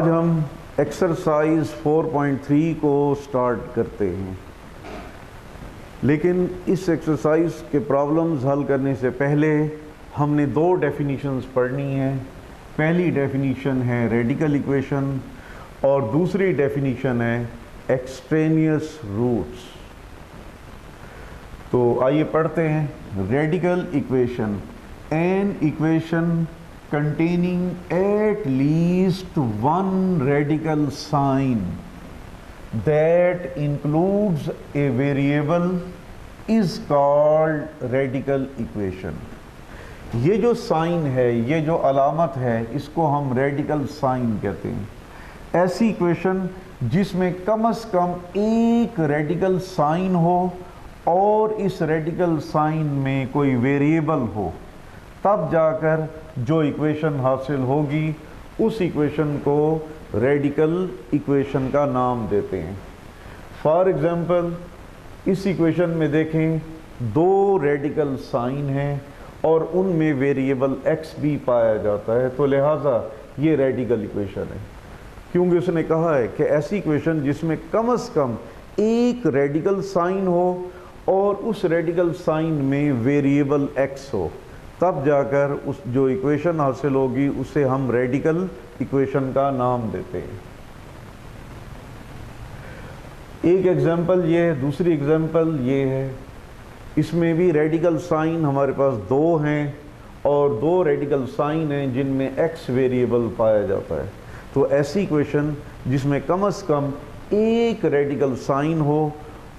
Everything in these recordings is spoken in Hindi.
आज हम एक्सरसाइज 4.3 को स्टार्ट करते हैं, लेकिन इस एक्सरसाइज के प्रॉब्लम्स हल करने से पहले हमने दो डेफिनीशंस पढ़नी है। पहली डेफिनीशन है रेडिकल इक्वेशन और दूसरी डेफिनीशन है एक्सट्रेनियस रूट्स। तो आइए पढ़ते हैं। Radical equation, an equation containing at least one radical sign that includes a variable is called radical equation। ये जो साइन है, ये जो अलामत है, इसको हम रेडिकल साइन कहते हैं। ऐसी इक्वेशन जिसमें कम से कम एक रेडिकल साइन हो और इस रेडिकल साइन में कोई वेरिएबल हो, तब जाकर जो इक्वेशन हासिल होगी उस इक्वेशन को रेडिकल इक्वेशन का नाम देते हैं। फॉर एग्जांपल, इस इक्वेशन में देखें, दो रेडिकल साइन हैं और उनमें वेरिएबल x भी पाया जाता है, तो लिहाजा ये रेडिकल इक्वेशन है, क्योंकि उसने कहा है कि ऐसी इक्वेशन जिसमें कम से कम एक रेडिकल साइन हो और उस रेडिकल साइन में वेरिएबल x हो, तब जाकर उस जो इक्वेशन हासिल होगी उसे हम रेडिकल इक्वेशन का नाम देते हैं। एक एग्जांपल ये है, दूसरी एग्जांपल ये है। इसमें भी रेडिकल साइन हमारे पास दो हैं और दो रेडिकल साइन हैं जिनमें x वेरिएबल पाया जाता है। तो ऐसी इक्वेशन जिसमें कम से कम एक रेडिकल साइन हो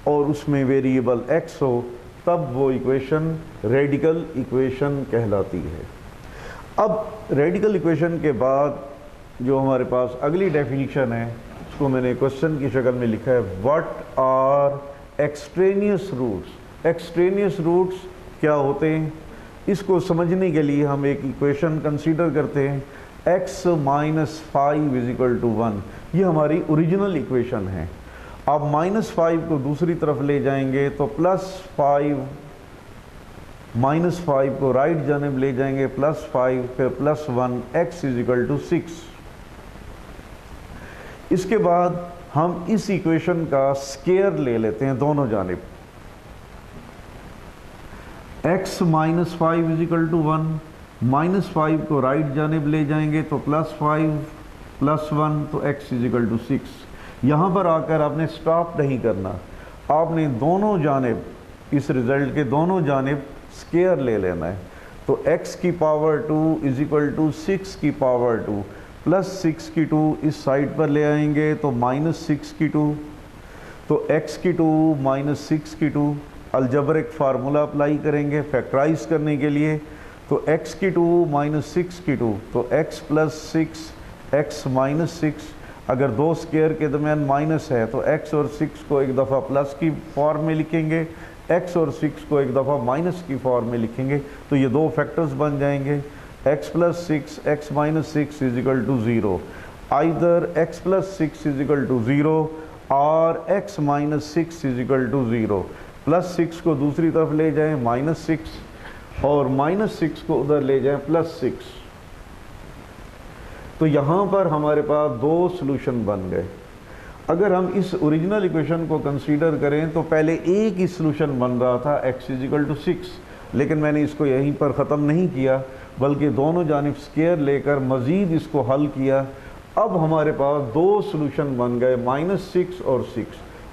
और उसमें वेरिएबल x हो, तब वो इक्वेशन रेडिकल इक्वेशन कहलाती है। अब रेडिकल इक्वेशन के बाद जो हमारे पास अगली डेफिनेशन है, उसको मैंने क्वेश्चन की शक्ल में लिखा है, what are extraneous roots. Extraneous roots क्या होते हैं, इसको समझने के लिए हम एक इक्वेशन कंसीडर करते हैं, x minus 5 is equal to 1। ये हमारी ओरिजिनल इक्वेशन है। आप -5 को दूसरी तरफ ले जाएंगे तो +5, -5 को राइट जानिब ले जाएंगे +5, फिर +1, x इज इक्वल टू 6। इसके बाद हम इस इक्वेशन का स्क्वायर ले लेते हैं दोनों जानिब। x minus 5 is equal to 1, -5 को राइट जानिब ले जाएंगे तो +5, +1, तो x इज इक्वल टू 6। यहाँ पर आकर आपने स्टॉप नहीं करना, आपने दोनों जानिब, इस रिज़ल्ट के दोनों जानिब स्क्वायर ले लेना है। तो x की पावर 2 इज इक्वल टू 6 की पावर 2 प्लस 6 की 2 इस साइड पर ले आएंगे तो -6 की 2, तो x की 2 -6 की 2, अलजबरिक फार्मूला अप्लाई करेंगे फैक्टराइज करने के लिए। तो x की 2 -6 की 2, तो x प्लस 6, x माइनस 6। अगर दो स्क्वायर के दरमियान माइनस है तो x और 6 को एक दफ़ा प्लस की फॉर्म में लिखेंगे, x और 6 को एक दफ़ा माइनस की फॉर्म में लिखेंगे, तो ये दो फैक्टर्स बन जाएंगे। x plus 6, x minus 6 is equal to 0। Either x plus 6 is equal to 0 और x minus 6 is equal to 0। +6 को दूसरी तरफ ले जाएं -6 और -6 को उधर ले जाएं +6। तो यहाँ पर हमारे पास दो सॉल्यूशन बन गए। अगर हम इस ओरिजिनल इक्वेशन को कंसीडर करें तो पहले एक ही सॉल्यूशन बन रहा था x इज इक्वल टू 6, लेकिन मैंने इसको यहीं पर ख़त्म नहीं किया बल्कि दोनों जानिब स्क्वायर लेकर मज़ीद इसको हल किया। अब हमारे पास दो सॉल्यूशन बन गए, -6 और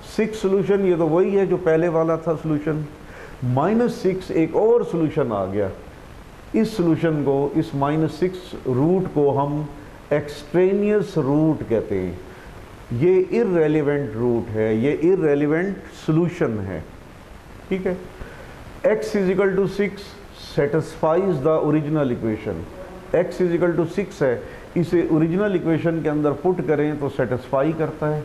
6 सॉल्यूशन, ये तो वही है जो पहले वाला था सॉल्यूशन। -6 एक और सॉल्यूशन आ गया। इस सॉल्यूशन को, इस -6 रूट को हम एक्सट्रेनियस रूट कहते हैं। ये इररेलेवेंट रूट है, ये इररेलेवेंट सॉल्यूशन है, ठीक है। x is equal to 6 satisfies the original equation. x is equal to 6 है, इसे ओरिजिनल इक्वेशन के अंदर पुट करें तो सेटिस्फाई करता है।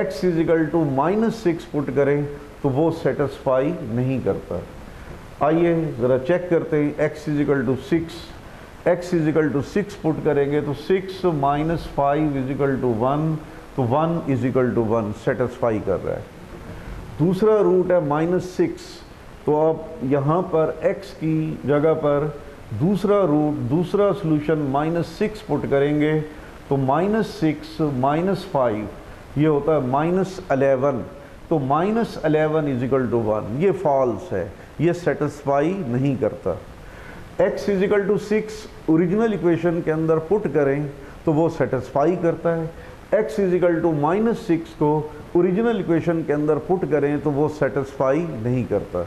x is equal to -6 put करें तो वो सेटिस्फाई नहीं करता। आइए ज़रा चेक करते हैं। x is equal to 6, x is equal to 6 put करेंगे तो 6 माइनस 5 इज इक्वल टू 1, तो 1 इज इक्वल टू 1 सेटिस्फाई कर रहा है। दूसरा रूट है -6, तो आप यहाँ पर x की जगह पर दूसरा रूट, दूसरा सॉल्यूशन -6 पुट करेंगे तो -6 -5 ये होता है -11, तो -11 इज इक्वल टू 1, ये फॉल्स है, ये सेटिस्फाई नहीं करता। x is equal to 6 original equation के अंदर पुट करें तो वो सेटिस्फाई करता है, x इज इक्वल टू -6 को ओरिजिनल इक्वेशन के अंदर पुट करें तो वो सेटिस्फाई नहीं करता।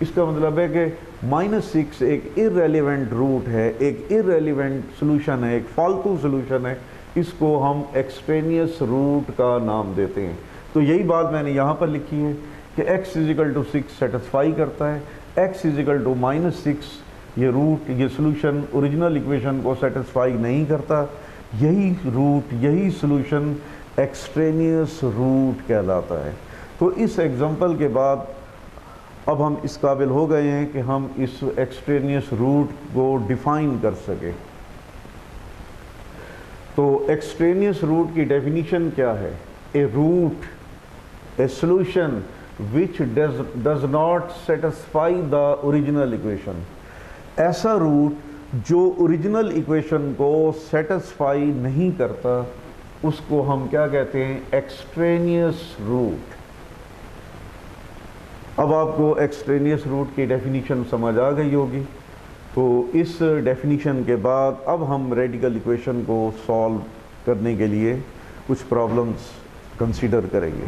इसका मतलब है कि -6 एक इररेलेवेंट रूट है, एक इररेलेवेंट सोल्यूशन है, एक फालतू सोल्यूशन है, इसको हम एक्सट्रेनियस रूट का नाम देते हैं। तो यही बात मैंने यहाँ पर लिखी है कि x is equal to 6 satisfy करता है, x इज इक्वल टू -6 ये रूट, ये सोल्यूशन ओरिजिनल इक्वेशन को सेटिस्फाई नहीं करता। यही रूट, यही सोल्यूशन एक्सट्रेनियस रूट कहलाता है। तो इस एग्जांपल के बाद अब हम इस काबिल हो गए हैं कि हम इस एक्सट्रेनियस रूट को डिफाइन कर सकें। तो एक्सट्रेनियस रूट की डेफिनीशन क्या है? A root, a solution which does not satisfy the original equation. ऐसा रूट जो ओरिजिनल इक्वेशन को सेटिस्फाई नहीं करता उसको हम क्या कहते हैं? Extraneous root. अब आपको एक्सट्रेनियस रूट की डेफिनीशन समझ आ गई होगी। तो इस डेफिनीशन के बाद अब हम रेडिकल इक्वेशन को सॉल्व करने के लिए कुछ प्रॉब्लम्स कंसीडर करेंगे।